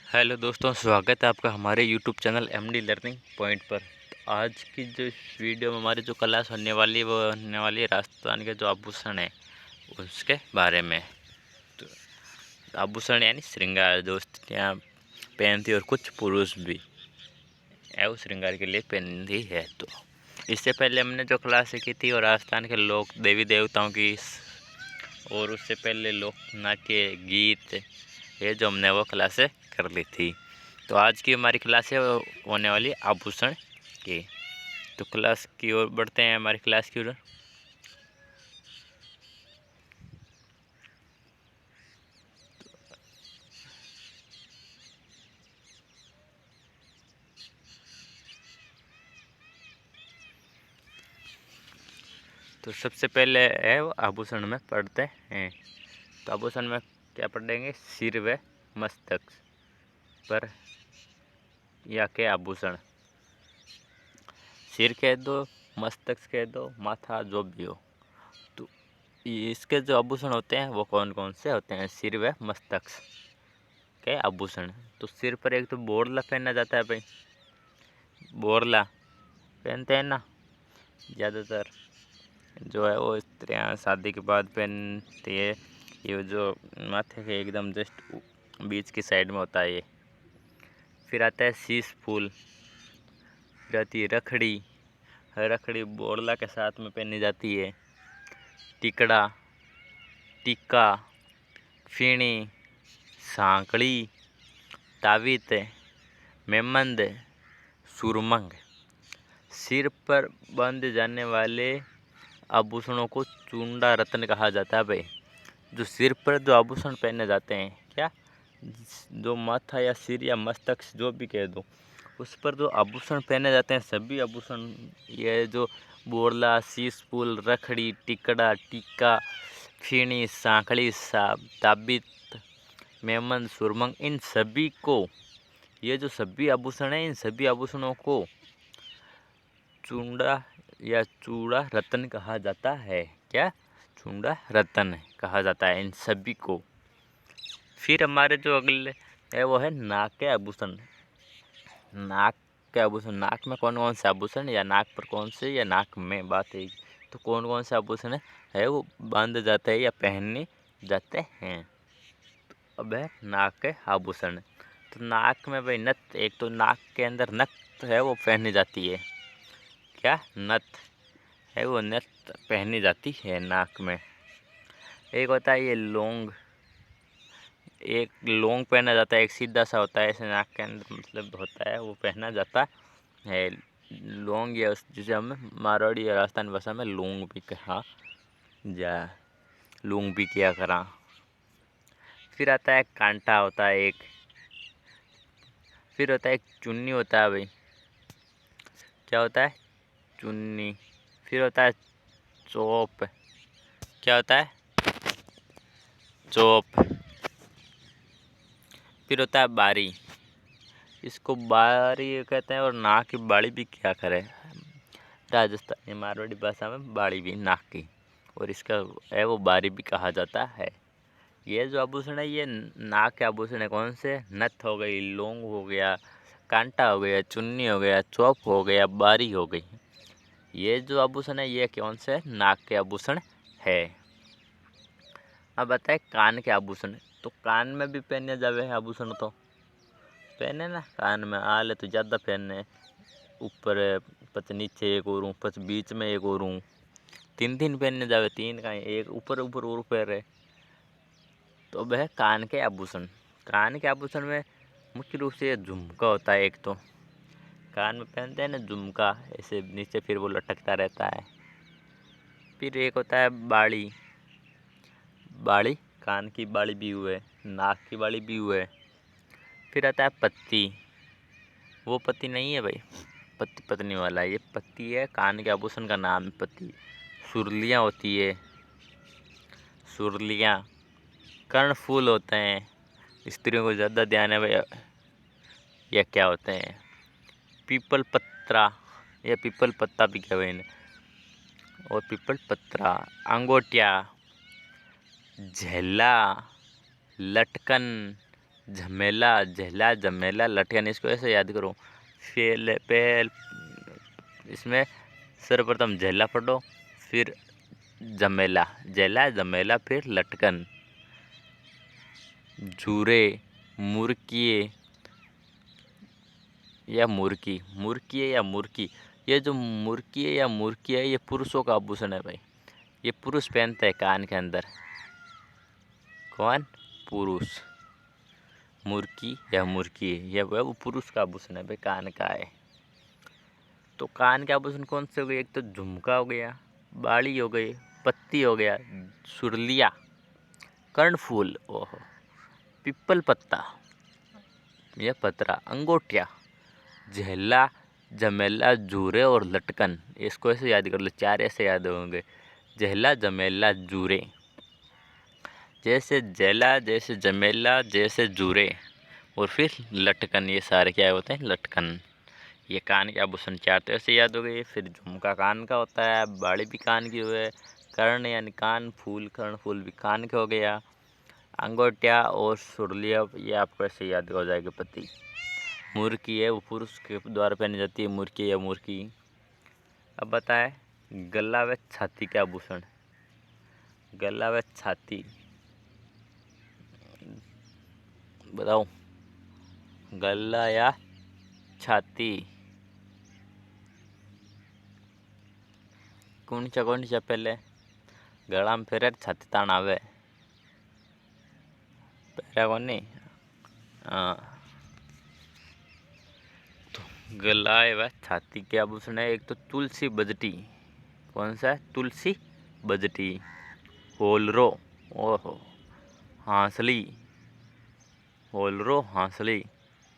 Hello दोस्तों, स्वागत है आपका हमारे YouTube channel MD learning point पर। तो आज की जो इस वीडियो में हमारी जो क्लास होने वाली है वो होने वाली है राजस्थान के जो आभूषण है उसके बारे में। तो आभूषण यानी श्रृंगार जो स्त्रियाँ पहनती और कुछ पुरुष भी है वो श्रृंगार के लिए पहनती है। तो इससे पहले हमने जो क्लास की थी और राजस्थान के लोक देवी देवताओं की और उससे पहले लोक नाट्य गीत ये जो हमने वो क्लासें कर ली थी। तो आज की हमारी क्लास है वो होने वाली आभूषण की। तो क्लास की ओर बढ़ते हैं, हमारी क्लास की ओर। तो सबसे पहले है वो आभूषण में पढ़ते हैं। तो आभूषण में क्या पढ़ेंगे? सिर व मस्तक पर या के आभूषण। सिर कह दो, मस्तक कह दो, माथा जो भी हो। तो इसके जो आभूषण होते हैं वो कौन कौन से होते हैं? सिर व मस्तक के आभूषण। तो सिर पर एक तो बोरला पहना जाता है भाई, बोरला पहनते हैं ना ज़्यादातर, जो है वो स्त्रियाँ शादी के बाद पहनती है। ये जो माथे के एकदम जस्ट बीच की साइड में होता है ये। फिर आता है शीश फूल, फिर आती है रखड़ी। रखड़ी बोरला के साथ में पहनी जाती है। टिकड़ा, टीका, फीणी, सांकड़ी, तावीत, मेमंद, सुरमंग। सिर पर बांधे जाने वाले आभूषणों को चूंडा रत्न कहा जाता है भाई। जो सिर पर जो आभूषण पहने जाते हैं, क्या जो माथा या सिर या मस्तक जो भी कह दो, उस पर जो आभूषण पहने जाते हैं सभी आभूषण, ये जो बोरला, शीश फूल, रखड़ी, टिकड़ा, टीका, फीणी, सांकड़ी, ताबित, मेमन, सुरमंग, इन सभी को, ये जो सभी आभूषण हैं इन सभी आभूषणों को चूंडा या चूड़ा रत्न कहा जाता है। क्या? चूंडा रत्न कहा जाता है इन सभी को। फिर हमारे जो अगले है वो है नाक के आभूषण। नाक के आभूषण, नाक में कौन कौन से आभूषण या नाक पर कौन से या नाक में बात है, तो कौन कौन से आभूषण है वो बांधे जाते हैं या पहनने जाते हैं। तो अब है नाक के आभूषण। तो नाक में भाई नथ, एक तो नाक के अंदर नथ है वो पहनी जाती है। क्या? नथ है वो नथ पहनी जाती है नाक में। एक होता है ये लौंग, एक लौंग पहना जाता है, एक सीधा सा होता है ऐसे नाक के अंदर मतलब होता है वो पहना जाता है लौंग, या जिसे हम मारवाड़ी या राजस्थानी भाषा में लौंग भी कहा जा, लौंग भी किया करा। फिर आता है कांटा होता है एक, फिर होता है एक चुन्नी होता है भाई। क्या होता है? चुन्नी। फिर होता है चोप। क्या होता है? चोप। फिर होता है बारी, इसको बारी कहते हैं, और नाक की बाड़ी भी क्या करे, राजस्थानी मारवाड़ी भाषा में बाड़ी भी नाक की, और इसका है वो बारी भी कहा जाता है। ये जो आभूषण है ये नाक के आभूषण है। कौन से? नथ हो गई, लौंग हो गया, कांटा हो गया, चुन्नी हो गया, चौप हो गया, बारी हो गई। ये जो आभूषण है ये कौन से? नाक के आभूषण है। अब बताए कान के आभूषण। तो कान में भी पहने जावे आभूषण, तो पहने ना कान में आले तो ज़्यादा पहने, ऊपर पच नीचे एक और पच बीच में एक और, तीन तीन पहनने जावे, तीन का एक ऊपर ऊपर और पहरे। तो वह कान के आभूषण। कान के आभूषण में मुख्य रूप से झुमका होता है। एक तो कान में पहनते हैं ना झुमका, ऐसे नीचे फिर वो लटकता रहता है। फिर एक होता है बाड़ी, बाड़ी कान की बाड़ी भी हुए, नाक की बाड़ी भी हुए। फिर आता है पत्ती, वो पत्ती नहीं है भाई, पत्ती पत्नी वाला, ये पत्ती है कान के आभूषण का नाम है पत्ती। सुरलियाँ होती है, सुरलियाँ। कर्णफूल होते हैं, स्त्रियों को ज़्यादा ध्यान है भाई, या क्या होते हैं? पीपल पत्रा या पीपल पत्ता भी कहते हैं, और पीपल पत्रा। अंगोटिया, झेला, लटकन, झमेला, झेला, झमेला, लटकन, इसको ऐसे याद करो। पहले इसमें सर्वप्रथम झेला पढ़ो, फिर झमेला, झेला, झमेला, फिर लटकन। झूरे, मुर्किए या मुर्की, मुर्की या मुर्की। ये जो मुर्की है या मुर्की है, ये पुरुषों का आभूषण है भाई। ये पुरुष पहनते हैं कान के अंदर। कौन? पुरुष। मुर्की या मुर्की, ये वो पुरुष का आभूषण है भाई, कान का है। तो कान के आभूषण कौन से हो गए? एक तो झुमका हो गया, बाली हो गई, पत्ती हो गया, सुरलिया, कर्णफूल, ओहो, पिपल पत्ता या पतरा, अंगोठिया, झेला, झमेला, झूरे और लटकन। इसको ऐसे याद कर लो, चार ऐसे याद होंगे। झेला, झमेला, झूरे। जैसे झेला, जैसे झमेला, जैसे झूरे और फिर लटकन, ये सारे क्या होते हैं? लटकन। ये कान के आभूषण चार तो ऐसे याद हो गए। फिर झुमका कान का होता है, बाड़ी भी कान की हुए, कर्ण यानी कान, फूल, कर्ण फूल भी कान के हो गया, अंगोटिया और सुरलिया, ये आपको ऐसे याद हो जाएगा। पति, मुर्की है, वो पुरुष के द्वारा पहनी जाती है, मुर्की या मुर्की। अब बताए गला व छाती के आभूषण। गला व छाती, बताओ, गला या छाती, कौन सा पहले? गला में फेरे, छाती ताण आवे, पहरा कौन? हाँ, तो गला व छाती के आभूषण है। एक तो तुलसी बजटी। कौन सा है? तुलसी बजटी। होलरो, ओहो, हांसली, होलरो, हांसली,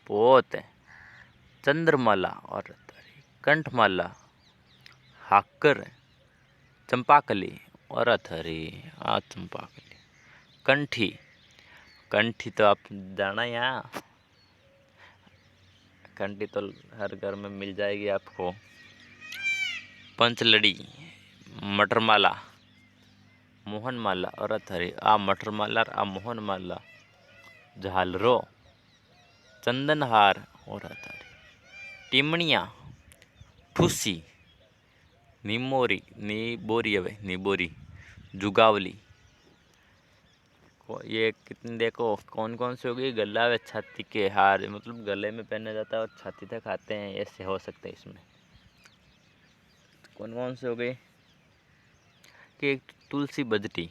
पोत, चंद्रमाला और कंठमाला, हाकर, चंपाकली और अथरी, चंपाकली, कंठी, कंठी तो आप जाना, यहाँ कंठी तो हर घर में मिल जाएगी आपको। पंचलड़ी, मटरमाला, मोहनमाला और अथरी, मटरमाला और मोहनमाला, झालरो, चंदनहार और अथरी, टिमणिया, ठुसी, निमोरी, निबोरी है, निबोरी, जुगावली। ये कितने देखो कौन कौन से हो गई? गला व छाती के हार, मतलब गले में पहना जाता है और छाती तक आते हैं, ऐसे हो सकते हैं इसमें। कौन कौन से हो गए? कि एक तुलसी बजटी,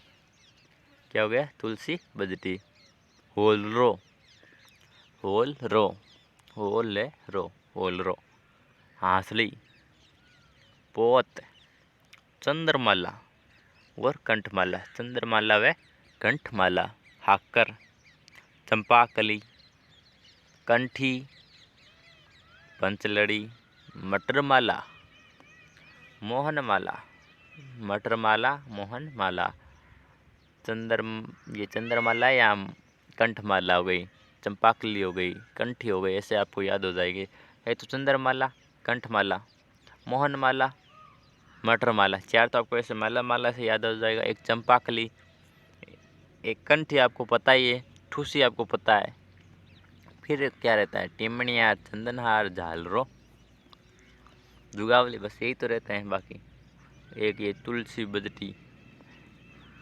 क्या हो गया? तुलसी बजटी। होलरो, होल रो, होल ले रो, होलरो, हांसली, पोत, चंद्रमाला और कंठमाला, चंद्रमाला व कंठमाला, हाकर, चंपाकली, कंठी, पंचलड़ी, मटरमाला, मोहनमाला, मटरमाला, मोहनमाला, ये चंद्रमाला या कंठमाला हो गई, चंपाकली हो गई, कंठी हो गई, ऐसे आपको याद हो जाएगी। एक तो चंद्रमाला, कंठमाला, मोहनमाला, मटरमाला, चार तो आपको ऐसे माला माला से याद हो जाएगा। एक चंपाकली, एक कंठी आपको पता ही है, ठूसी आपको पता है, फिर क्या रहता है? टिमणिया, चंदनहार, झालरो, जुगावली, बस यही तो रहते हैं। बाकी एक ये तुलसी बजटी,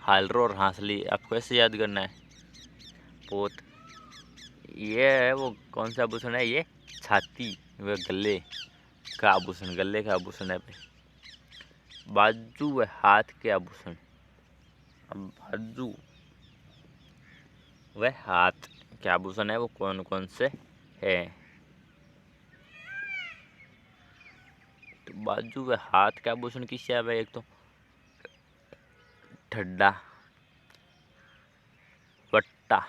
हालरो और हांसली, आपको ऐसे याद करना है। पोत, ये है वो कौन सा आभूषण है? ये छाती व गले का आभूषण, गले का आभूषण है भाई। बाजू व हाथ के आभूषण। अब बाजू व हाथ के आभूषण है वो कौन कौन से है? तो बाजू व हाथ का आभूषण किससे है भाई? एक तो ठड्डा, वट्टा,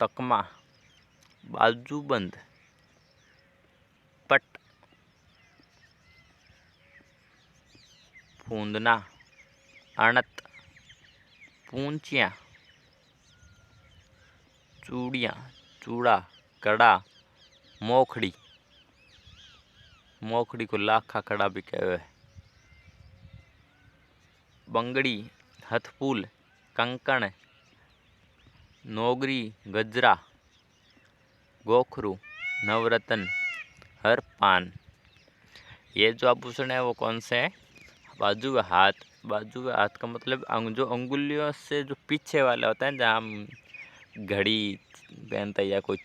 तकमा, बाजूबंद, पट, फूंदना, अणत, पूंचियाँ, चूड़ियाँ, चूड़ा, कड़ा, मोखड़ी, मोखड़ी को लाखा कड़ा भी कहे, बंगड़ी, हथफूल, कंकण, नौगरी, गजरा, गोखरू, नवरत्न, हर, पान। ये जो आभूषण है वो कौन से हैं? बाजू का हाथ। बाजू का हाथ का मतलब जो अंगुलियों से जो पीछे वाला होता है, जहाँ हम घड़ी पहनता है या कोई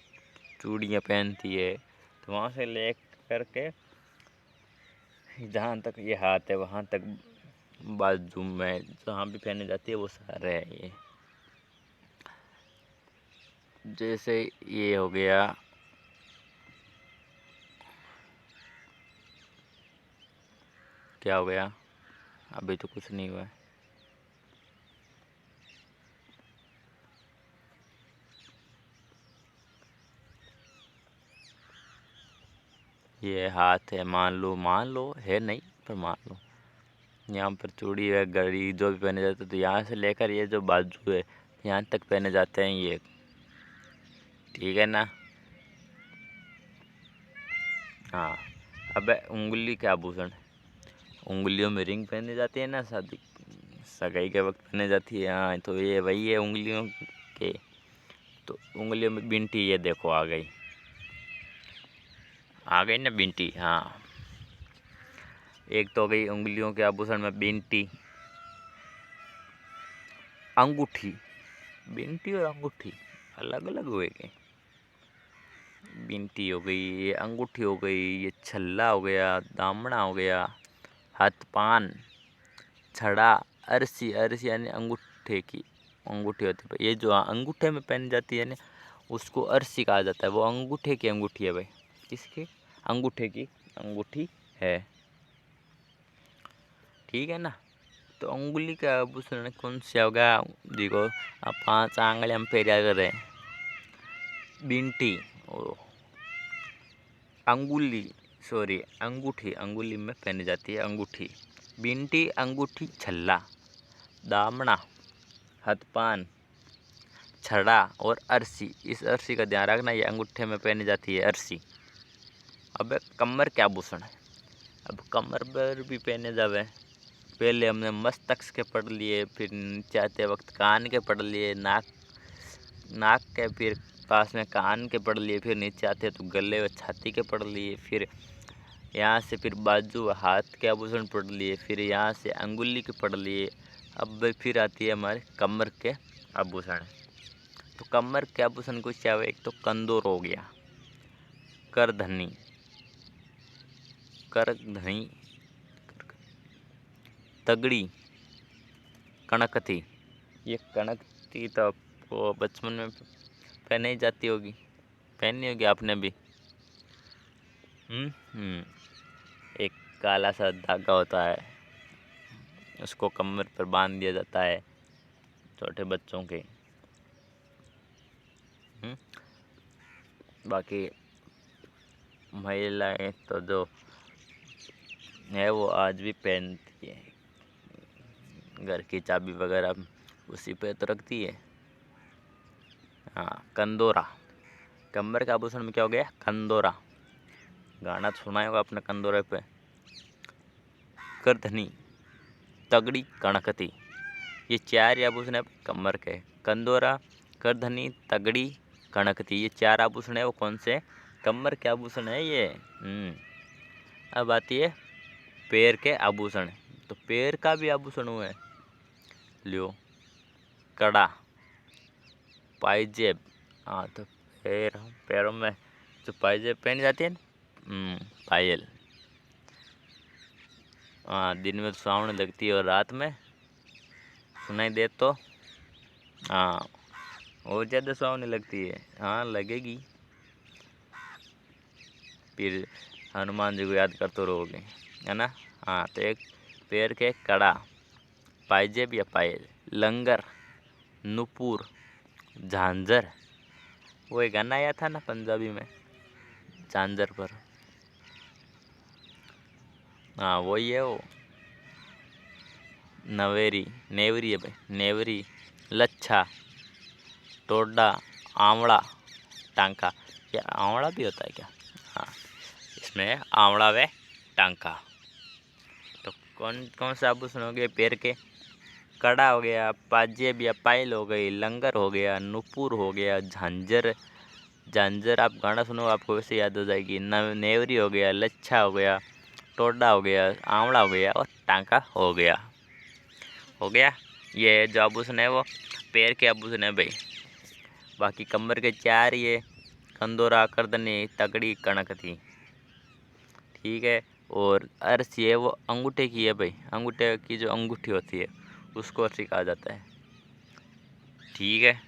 चूड़ियाँ पहनती है, तो वहाँ से ले करके जहाँ तक ये हाथ है वहाँ तक बाजू में जहाँ भी पहने जाती है वो सारे है ये। जैसे ये हो गया, क्या हो गया? अभी तो कुछ नहीं हुआ है। ये हाथ है, मान लो है नहीं पर मान लो। यहाँ पर चूड़ी है, घड़ी जो भी पहने जाते, तो यहाँ से लेकर ये जो बाजू है यहाँ तक पहने जाते हैं ये, ठीक है ना? हाँ। अब उंगली के आभूषण, उंगलियों में रिंग पहने जाती है ना, शादी सगाई के वक्त पहने जाती है। हाँ, तो ये वही है उंगलियों के। तो उंगलियों में बिंटी, ये देखो आ गई ना बिंटी। हाँ, एक तो हो गई उंगलियों के आभूषण में बिंटी। अंगूठी, बिंटी और अंगूठी अलग अलग हुए के। बिंटी हो गई, ये अंगूठी हो गई, ये छल्ला हो गया, दामना हो गया, हाथ पान, छड़ा, अरसी। अरसी यानी अंगूठे की अंगूठी होती है। ये जो अंगूठे में पहनी जाती है ना, उसको अरसी कहा जाता है। वो अंगूठे की अंगूठी है भाई। किसकी? अंगूठे की अंगूठी है, ठीक है ना? तो उंगली का आभूषण कौन सा होगा? देखो, आप 5 आंगलियां पेरिया कर रहे हैं। बिंटी, ओ अंगुली, सॉरी अंगूठी, अंगुली में पहनी जाती है अंगूठी। बिंटी, अंगूठी, छल्ला, दामना, हथपान, छड़ा और अरसी। इस अरसी का ध्यान रखना, ये अंगूठे में पहनी जाती है अरसी। अब कमर के आभूषण है। अब कमर पर भी पहने जावे। पहले हमने मस्तक के पढ़ लिए, फिर नीचे आते वक्त कान के पढ़ लिए, नाक के फिर पास में कान के पढ़ लिए, फिर नीचे आते तो गले व छाती के पढ़ लिए, फिर यहाँ से फिर बाजू हाथ के आभूषण पढ़ लिए, फिर यहाँ से अंगुली के पढ़ लिए। अब फिर आती है हमारे कमर के आभूषण। तो कमर के आभूषण कुछ क्या है? एक तो कंदोर हो गया, करधनी, तगड़ी, कणकथी। ये कणकथी तो आपको बचपन में पहने ही जाती होगी, पहनी होगी आपने भी। एक काला सा धागा होता है, उसको कमर पर बांध दिया जाता है छोटे बच्चों के। बाकी महिलाएं तो जो है वो आज भी पहनती है, घर की चाबी वगैरह उसी पे तो रखती है। हाँ, कंदोरा, कमर के आभूषण में क्या हो गया? कंदोरा। गाना तो सुना होगा अपने कंदोरे पे। करधनी, तगड़ी, कणकती, ये 4 आभूषण है कमर के। कंदोरा, करधनी, तगड़ी, कणकती, ये 4 आभूषण है वो कौन से? कमर के आभूषण है ये। अब आती है पैर के आभूषण। तो पैर का भी आभूषण हुआ है, लियो, कड़ा, पायजेब। हाँ, तो पैरों में जो पायजेब पहनी जाती है ना, पायल। हाँ, दिन में तो सुहावनी लगती है और रात में सुनाई दे तो हाँ और ज़्यादा सुहावनी लगती है। हाँ, लगेगी। फिर हनुमान जी को याद करते रहोगे, है ना? हाँ, तो एक पैर के कड़ा, पायजेब या पायल, लंगर, नुपुर, झांझर। वो एक गाना आया था ना पंजाबी में, झांझर पर। हाँ, वही है वो। नवेरी, नेवरी है भाई, नेवरी, लच्छा, टोडा, आंवला, टांका। क्या आंवला भी होता है क्या? हाँ, इसमें आंवला व टांका। तो कौन कौन से आभूषण हो गए पैर के? कड़ा हो गया, पाजेब या पायल हो गई, लंगर हो गया, नुपुर हो गया, झांझर झांझर आप गाना सुनो आपको वैसे याद हो जाएगी। नेवरी हो गया, लच्छा हो गया, टोडा हो गया, आंवला हो गया और टांका हो गया। हो गया। ये जो आभूषण है वो पैर के आभूषण है भाई। बाकी कमर के 4 ये कंदोरा, करदनी, तगड़ी, कणक थी। ठीक है। और अर्श ये वो अंगूठे की है भाई। अंगूठे की जो अंगूठी होती है उसको अर्शी कहा जाता है। ठीक है।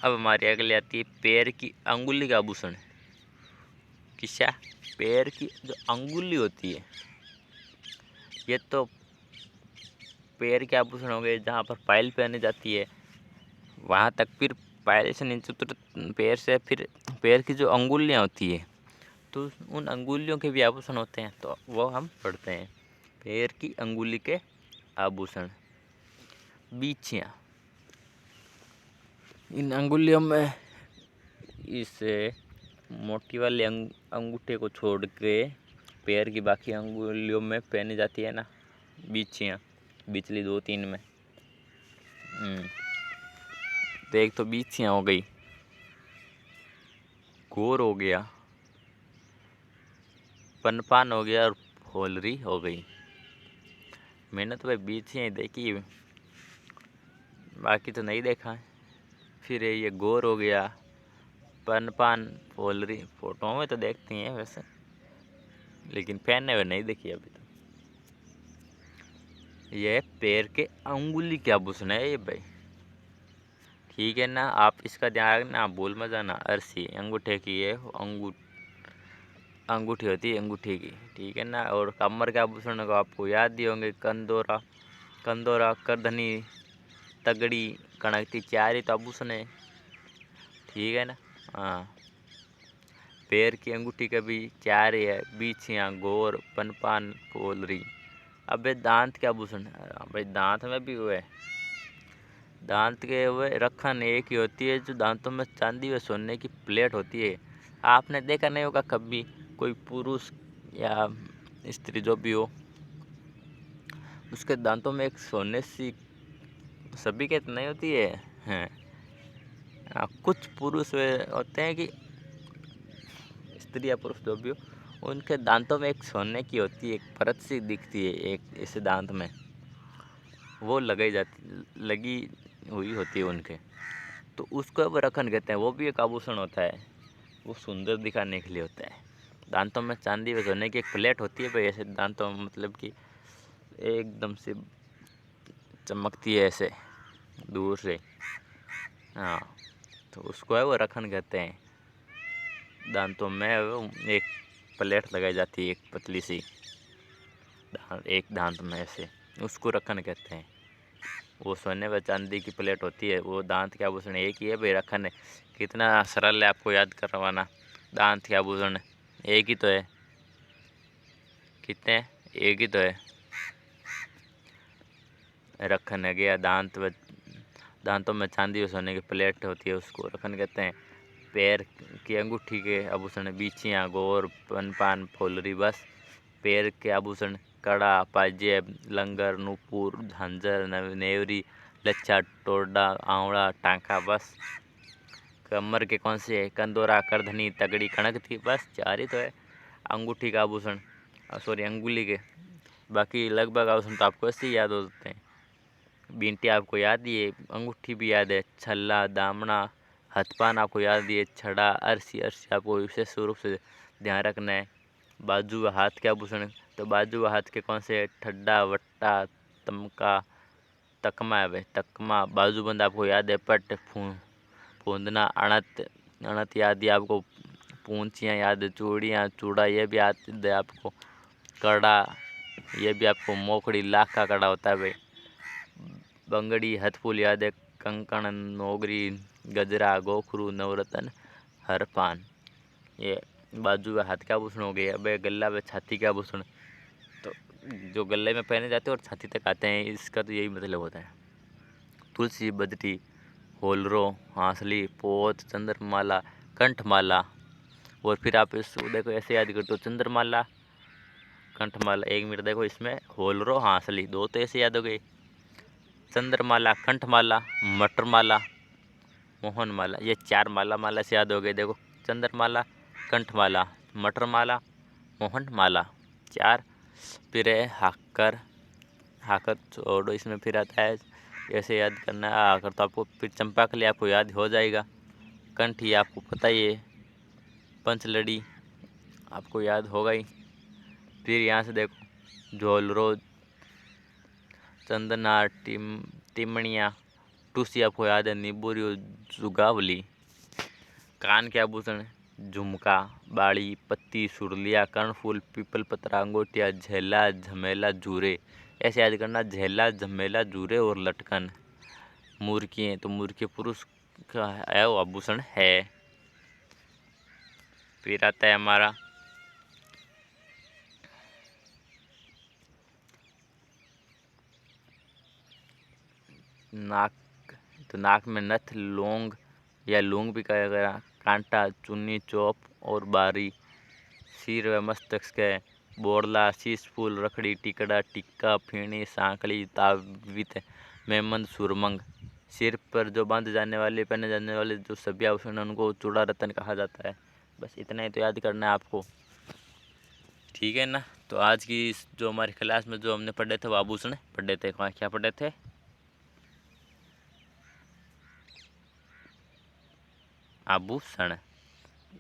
अब हमारी अगली आती है पैर की अंगुली का आभूषण। किसा? पैर की जो अंगुली होती है ये तो पैर के आभूषण हो गए जहाँ पर पायल पहनी जाती है वहाँ तक। फिर पायल से नीचे तुरंत पैर से फिर पैर की जो अंगुलियाँ होती है तो उन अंगुलियों के भी आभूषण होते हैं, तो वो हम पढ़ते हैं। पैर की अंगुली के आभूषण। बीछियाँ। इन अंगुलियों में इस मोटी वाली अंगूठे को छोड़ के पैर की बाकी अंगुलियों में पहनी जाती है ना बीछियाँ, बिचली 2-3 में। तो एक तो बीछियाँ हो गई, गोर हो गया, पनपान हो गया और फोलरी हो गई। मैंने तो भाई बीछियाँ ही देखी, बाकी तो नहीं देखा है। फिर ये गोर हो गया, पनपान, फोलरी फोटो में तो देखती हैं वैसे, लेकिन पहने हुए नहीं देखी अभी तो। ये पैर के अंगुली के आभूषण है ये भाई। ठीक है ना, आप इसका ध्यान रखना, भूल मत जाना। अर्शी अंगूठे की है, अंगूठी होती है अंगूठी की। ठीक है ना। और कमर के आभूषण को आपको याद ही होंगे। कंदोरा, करधनी, तगड़ी, कणकती, 4 ही तो आभूषण है। ठीक है ना। हाँ। पैर की अंगूठी का भी 4 ही है। बीछियाँ, गोर, पनपान, पोलरी। अब दांत के आभूषण। भाई दांत में भी हुए, दांत के हुए रखन एक ही होती है जो दांतों में चांदी व सोने की प्लेट होती है। आपने देखा नहीं होगा कभी कोई पुरुष या स्त्री जो भी हो उसके दांतों में एक सोने सी, सभी के तो नहीं होती है। हैं। कुछ पुरुष होते हैं कि स्त्री या पुरुष जो भी हो उनके दांतों में एक सोने की होती है, एक परत सी दिखती है एक इस दांत में, वो लगी हुई होती है उनके, तो उसको अब रखन कहते हैं। वो भी एक आभूषण होता है, वो सुंदर दिखाने के लिए होता है। दांतों में चांदी व सोने की एक प्लेट होती है भाई, ऐसे दांतों में मतलब कि एकदम से चमकती है ऐसे दूर से। हाँ, तो उसको है वो रखन कहते हैं। दांतों में वो एक प्लेट लगाई जाती है, एक पतली सी एक दांत में ऐसे, उसको रखन कहते हैं। वो सोने व चांदी की प्लेट होती है, वो दांत के आभूषण एक ही है भाई। रखन है, कितना सरल है आपको याद करवाना। दांत के आभूषण एक ही तो है। कितने? एक ही तो है। रखन है गया, दांतों में चांदी व सोने की प्लेट होती है, उसको रखन कहते हैं। पैर की अंगूठी के आभूषण बीछियाँ, गोर, पनपान, फोलरी। बस पैर के आभूषण कड़ा, पाजेब, लंगर, नुपुर, झांझर, नेवरी, लच्छा, टोडा, आंवला, टांका। बस कमर के कौन से? कंदोरा, करधनी, तगड़ी, कणक थी। बस 4 ही तो है अंगूठी का आभूषण, सॉरी अंगुली के। बाकी लगभग आभूषण तो आपको ऐसे ही याद होते हैं। बींटी आपको याद ही है, अंगूठी भी याद है, छल्ला, दामना, हथपान आपको याद ही है, छड़ा, अर्शी आपको विशेष रूप से ध्यान रखना है। बाजू व हाथ के आभूषण, तो बाजू व हाथ के कौन से? ठड्डा, वट्टा, तमका, तकमा है भाई, तकमा। बाजूबंद आपको याद है, पट, फूंदना, अणत याद है आपको, पूंछियाँ याद है, चूड़ियाँ, चूड़ा ये भी याद है आपको, कड़ा ये भी आपको, मोखड़ी लाख का कड़ा होता है भाई, बंगड़ी, हथफूल याद है, कंकण, नोगरी, गजरा, गोखरू, नवरत्न, हरपान। ये बाजू व हाथ के आभूषण हो गए। अब गला व छाती के आभूषण, तो जो गले में पहने जाते हैं और छाती तक आते हैं, इसका तो यही मतलब होता है। तुलसी, बदरी, होलरो, हांसली, पोत, चंद्रमाला, कंठमाला। और फिर आप इस देखो ऐसे याद करते हो, चंद्रमाला कंठमाला, 1 मिनट देखो इसमें होल रो हांसली, 2 तो ऐसे याद हो गए। चंद्रमाला, कंठमाला, मटरमाला, मोहनमाला, ये 4 माला से याद हो गए। देखो चंद्रमाला, कंठमाला, मटरमाला, मोहनमाला 4। फिर है हाकर, हाकर छोड़ो, इसमें फिर आता है ऐसे याद करना है। हाकर तो आपको फिर चंपाकली आपको याद हो जाएगा। कंठ ये आपको पता ही है। पंचलड़ी आपको याद होगा ही। फिर यहाँ से देखो झोलरो, चंदना, टिमणिया, टूसी आपको याद है। निबूरी, जुगावली। कान के आभूषण झुमका, बाड़ी, पत्ती, सुरलिया, कर्णफूल, पीपल पत्रा, अंगूठिया, झेला, झमेला, जूरे ऐसे याद करना। झेला, झमेला, जूरे और लटकन। मूर्खियाँ, तो मूर्खिया पुरुष का है वो आभूषण है। फिर आता है हमारा नाक, तो नाक में नथ, लौंग या लूंग भी कहा गया, कांटा, चुन्नी, चौप और बारी। सिर व मस्तक के बोरला, शीश फूल, रखड़ी, टिकड़ा, टिक्का, फीणी, सांकली, तावित, मेमंद, सुरमंग। सिर पर जो बांधे जाने वाले, पहने जाने वाले जो सभी आभूषण उनको चूड़ा रतन कहा जाता है। बस इतना ही तो याद करना है आपको, ठीक है ना। तो आज की जो हमारी क्लास में जो हमने पढ़े थे वो आभूषण पढ़े थे। क्या पढ़े थे? आभूषण।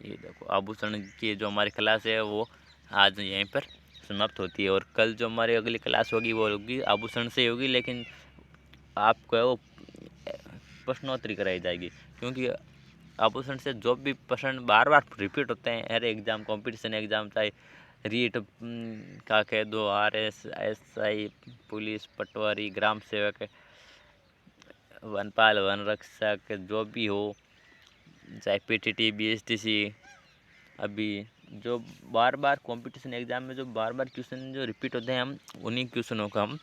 ये देखो आभूषण की जो हमारी क्लास है वो आज यहीं पर समाप्त होती है। और कल जो हमारी अगली क्लास होगी वो होगी आभूषण से होगी, लेकिन आपको है वो प्रश्नोत्तरी कराई जाएगी, क्योंकि आभूषण से जो भी प्रश्न बार बार रिपीट होते हैं हर एग्जाम, कंपटीशन एग्जाम, चाहे रीट का कह दो, RS, SI, पुलिस, पटवारी, ग्राम सेवक, वनपाल, वन रक्षक, जो भी हो, चाहे PTT, BSTC, अभी जो बार बार कंपटीशन एग्जाम में जो बार बार क्वेश्चन जो रिपीट होते हैं, हम उन्हीं क्वेश्चनों का हम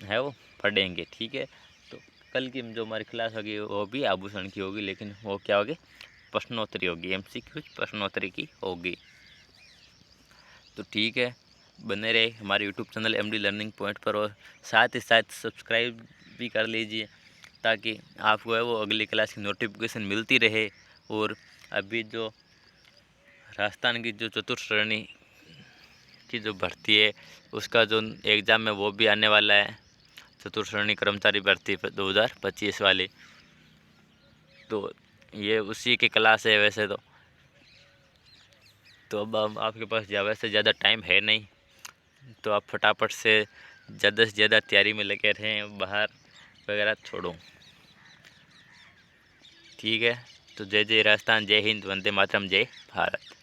है वो पढ़ेंगे, ठीक है। तो कल की जो हमारी क्लास होगी वो भी आभूषण की होगी, लेकिन वो क्या होगी? प्रश्नोत्तरी होगी, MCQ प्रश्नोत्तरी की होगी। तो ठीक है, बने रहे हमारे YouTube channel MD learning point पर, और साथ ही साथ सब्सक्राइब भी कर लीजिए, ताकि आपको है वो अगली क्लास की नोटिफिकेशन मिलती रहे। और अभी जो राजस्थान की जो चतुर्थ श्रेणी की जो भर्ती है उसका जो एग्ज़ाम है वो भी आने वाला है, चतुर्थ श्रेणी कर्मचारी भर्ती 2025 वाली। तो ये उसी की क्लास है वैसे तो अब आपके पास वैसे ज़्यादा टाइम है नहीं, तो आप फटाफट से ज़्यादा तैयारी में लगे रहें, बाहर वगैरह छोड़ो, ठीक है। तो जय जय राजस्थान, जय हिंद, वंदे मातरम, जय भारत।